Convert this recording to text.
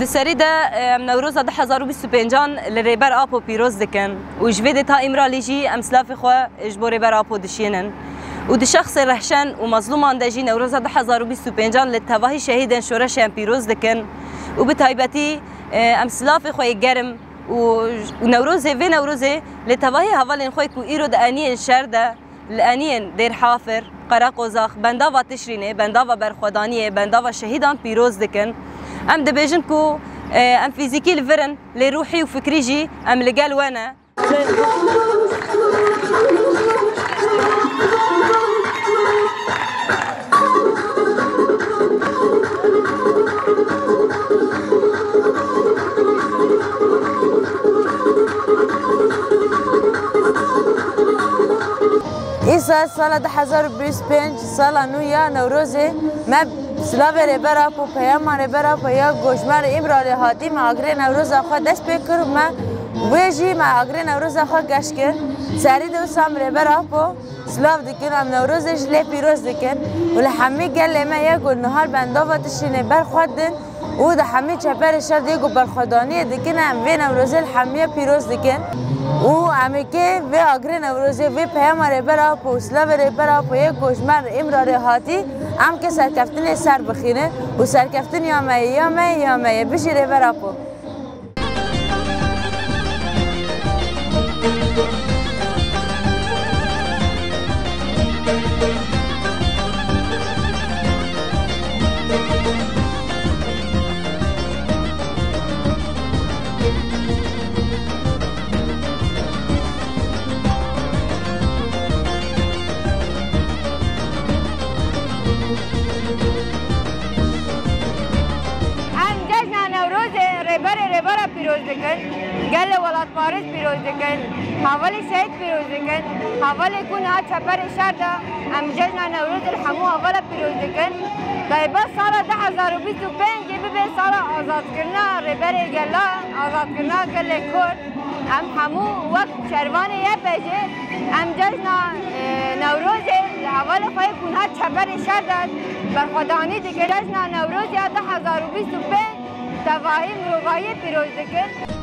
دسری ده نوروز ده 2025 لریبر آپو پیروز دکن و جوید تا امرالی جی امسلاف خو اجبار ریبر آپو دشینن و ده شخص رهشن و مظلومان ده جی نوروز ده 2025 لتواهی شهیدن شورش پیروز دکن و به تایبتی امسلاف خو گرم و نوروز و نوروز لتواهی حوالین خو کو ایرو ده انین شهر ده لانین دیر حافر قراقوزاخ بنداوا تشرینه بنداوا برخودانیه بنداوا شهیدان پیروز دکن ام دبیجن کو ام فیزیکی لفرن لروحی و فکری جی ام لقال وانا ایسا سال 2025 سال نویا نوروزه مب سلاوی ریبرا پو پیام ریبرا پو یا گوشمر امرالی هاتی ما اگری نوروز آخوا دست بکر ما ویجی ما اگری نوروز آخوا گشت کن سری دو سام ریبرا پو سلاو دکن ام نوروزش لی پیروز دکن ولی همی گل ما یا گل نهار بنداوا تشینه برخوادن و ده همی چپر شر دیگو برخوادانی دکن ام وی نوروزه همی پیروز دکن و امی که و اگری نوروزه و پیام ریبرا پو سلاو ریبرا پو یا گوشمر امرالی هاتی ام که سرکفتنی سر بخینه و سرکفتنی یامه بشی ریبرا پو ریبر پیروز دکن گل ولاد پاریس پیروز دکن حوال شهید پیروز دکن حوال کنه چپر شهر ده ام جشن نوروز الحمو حوال پیروز دکن دایبا سال 2025 ببین سال آزاد کردن ریبر گلا آزاد کردن گل کرد ام همو وقت شروان یه پیشه ام جشن نوروز حوال خواهی کنه چپر شهر ده برخوادانی دیگه جشن نوروز 2025 تواهی مروایی پیروز دکن